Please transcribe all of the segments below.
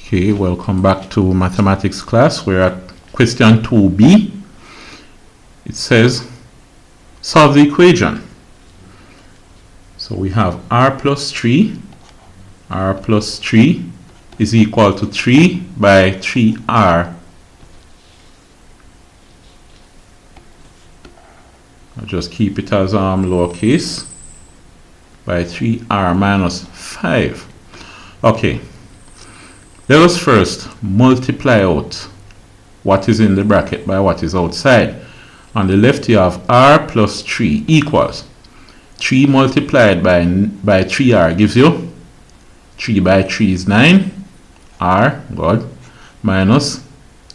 Okay, welcome back to mathematics class. We're at question 2b. It says solve the equation. So we have r plus 3 is equal to 3 by 3r. I'll just keep it as lowercase, by 3r minus 5. Okay, let us first multiply out what is in the bracket by what is outside. On the left you have r plus 3 equals 3 multiplied by 3r gives you 3 by 3 is 9 r, good, minus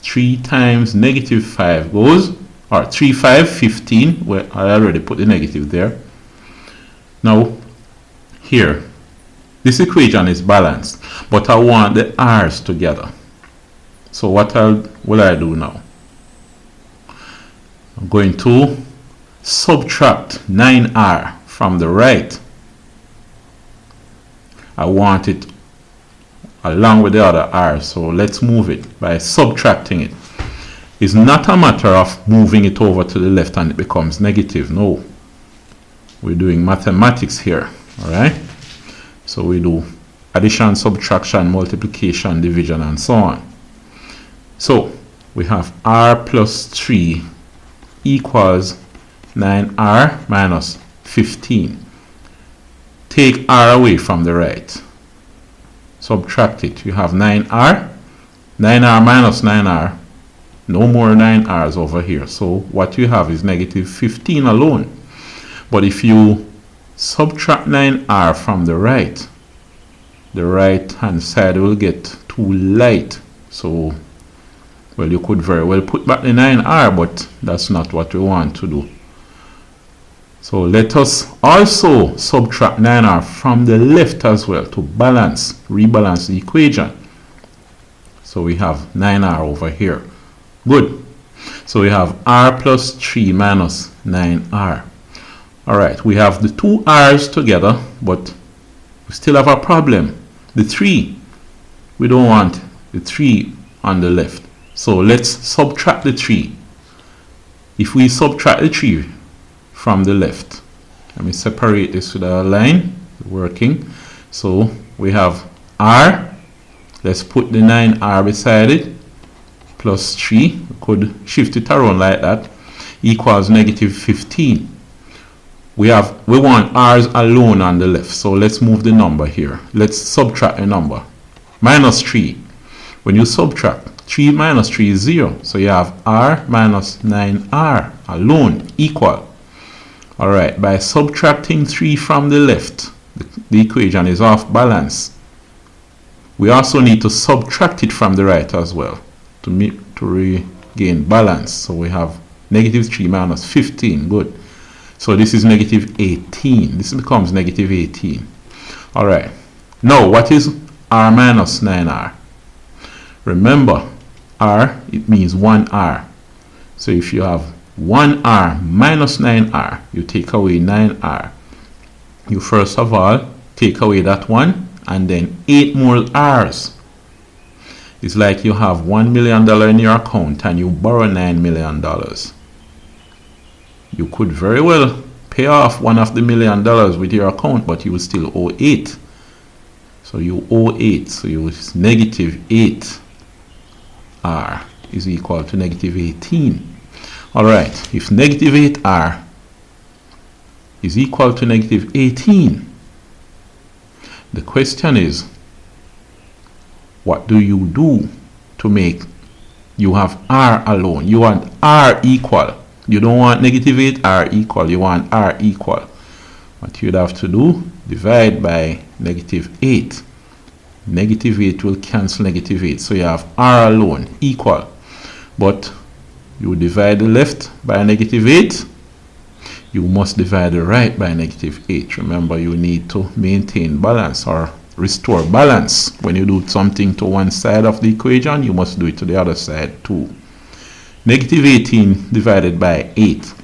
3 times negative 5 goes, or 3 5 15, well, I already put the negative there. Now here this equation is balanced, but I want the r's together. So what will I do now? I'm going to subtract 9r from the right. I want it along with the other r, so let's move it by subtracting it. It's not a matter of moving it over to the left and it becomes negative. No, we're doing mathematics here. All right, so we do addition, subtraction, multiplication, division, and so on. So we have r plus 3 equals 9r minus 15. Take r away from the right, subtract it. You have 9r minus 9r, no more 9r's over here. So what you have is negative 15 alone. But if you subtract 9r from the right hand side will get too light. So, well, you could very well put back the 9r, but that's not what we want to do. So let us also subtract 9r from the left as well to rebalance the equation. So we have 9r over here. Good. So we have r plus 3 minus 9r. Alright, we have the two r's together, but we still have a problem. The 3, we don't want the 3 on the left. So let's subtract the 3. If we subtract the 3 from the left, let me separate this with a line working. So we have r, let's put the 9r beside it, plus 3, we could shift it around like that, equals negative 15. We want r's alone on the left, so let's move the number here. Let's subtract a number. Minus 3. When you subtract, 3 minus 3 is 0. So you have r minus 9r alone equal. Alright, by subtracting 3 from the left, the equation is off balance. We also need to subtract it from the right as well to regain balance. So we have negative 3 minus 15. Good. So this is negative 18. This becomes negative 18. Alright. Now what is r minus 9r? Remember, r, it means 1r. So if you have 1r minus 9r, you take away 9r. You first of all take away that one and then 8 more r's. It's like you have $1 million in your account and you borrow $9 million. You could very well pay off one of the $1 million with your account, but you will still owe 8. So you owe 8. So you negative 8r is equal to negative 18. Alright, if negative 8r is equal to negative 18, the question is, what do you do to make you have r alone? You want r equal. You don't want negative 8r equal, you want r equal. What you'd have to do, divide by negative 8. Negative 8 will cancel negative 8. So you have r alone equal. But you divide the left by negative 8. You must divide the right by negative 8. Remember, you need to maintain balance or restore balance. When you do something to one side of the equation, you must do it to the other side too. Negative 18 divided by 8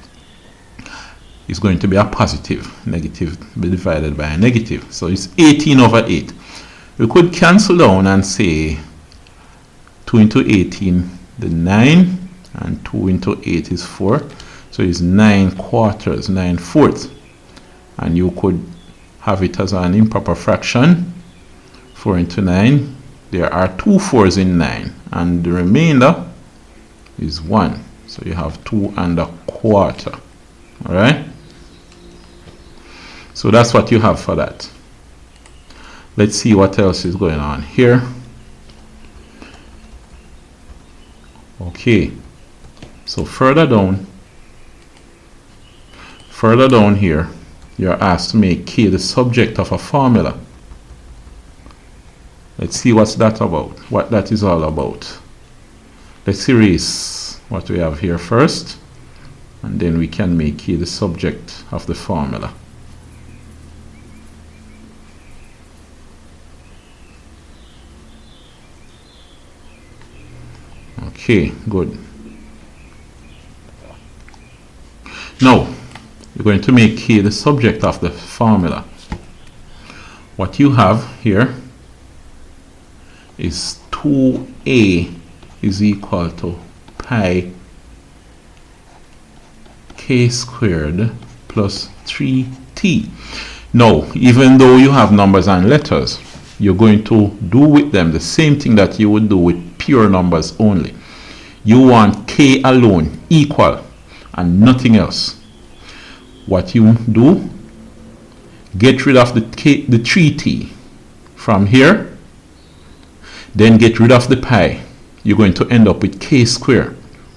is going to be a positive. Negative divided by a negative. So it's 18 over 8. We could cancel down and say 2 into 18, the 9, and 2 into 8 is 4. So it's 9 quarters, 9 fourths. And you could have it as an improper fraction. 4 into 9, there are 2 4s in 9, and the remainder is 1. So you have 2 1/4. All right? So that's what you have for that. Let's see what else is going on here. Okay, so further down here, you're asked to make K the subject of a formula. Let's see what's that about, what that is all about. Let's erase what we have here first, and then we can make K the subject of the formula. Okay, good. Now, you're going to make K the subject of the formula. What you have here is 2a is equal to pi k squared plus 3t. Now, even though you have numbers and letters, you're going to do with them the same thing that you would do with pure numbers only. You want k alone equal and nothing else. What you do, get rid of the 3t from here, then get rid of the pi. You're going to end up with k squared.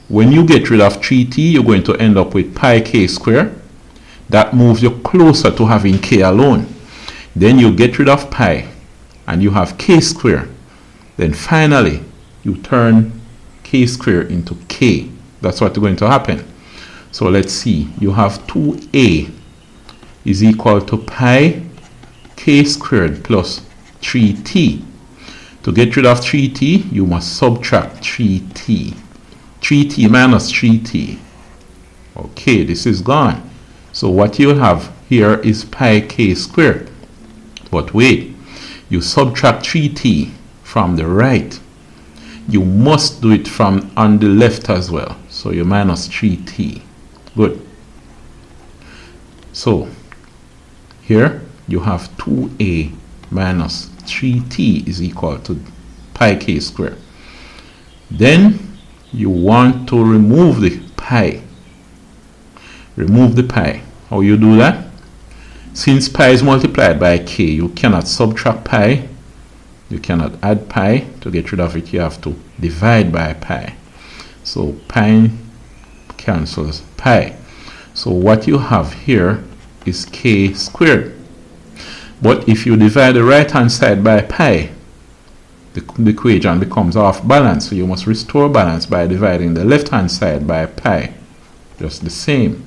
When you get rid of 3t, you're going to end up with pi k squared. That moves you closer to having k alone. Then you get rid of pi and you have k squared. Then finally you turn k squared into k. That's what's going to happen. So let's see, you have 2a is equal to pi k squared plus 3t. To get rid of 3t, you must subtract 3t. 3t minus 3t. Okay, this is gone. So what you have here is pi k squared. But wait, you subtract 3t from the right. You must do it from on the left as well. So you minus 3t. Good. So here you have 2a minus 3t is equal to pi k squared. Then you want to remove the pi. Remove the pi. How you do that? Since pi is multiplied by k, you cannot subtract pi. You cannot add pi. To get rid of it, you have to divide by pi. So pi cancels pi. So what you have here is k squared. But if you divide the right hand side by pi, the equation becomes off balance. So you must restore balance by dividing the left hand side by pi. Just the same.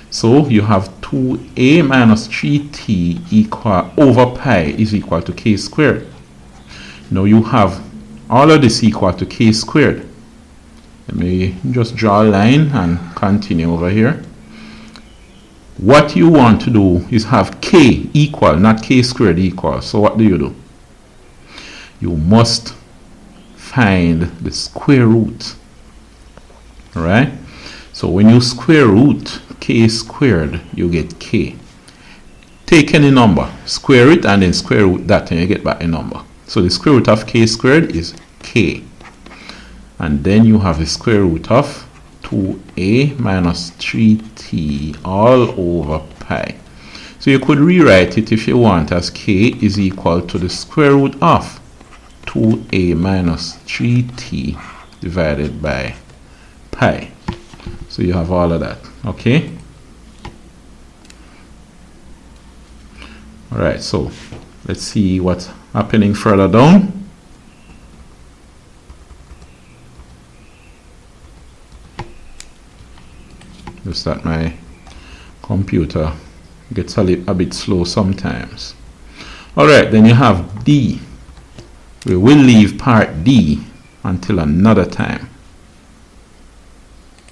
So you have 2a minus 3t equal over pi is equal to k squared. Now you have all of this equal to k squared. Let me just draw a line and continue over here. What you want to do is have k equal, not k squared equal. So what do? You must find the square root. Alright? So when you square root k squared, you get k. Take any number, square it, and then square root that, and you get back a number. So the square root of k squared is k. And then you have the square root of 2a minus 3t all over pi. So you could rewrite it if you want as k is equal to the square root of 2a minus 3t divided by pi. So you have all of that. Okay? Alright, so let's see what's happening further down. Just that my computer gets a bit slow sometimes. Alright, then you have D. We will leave part D until another time.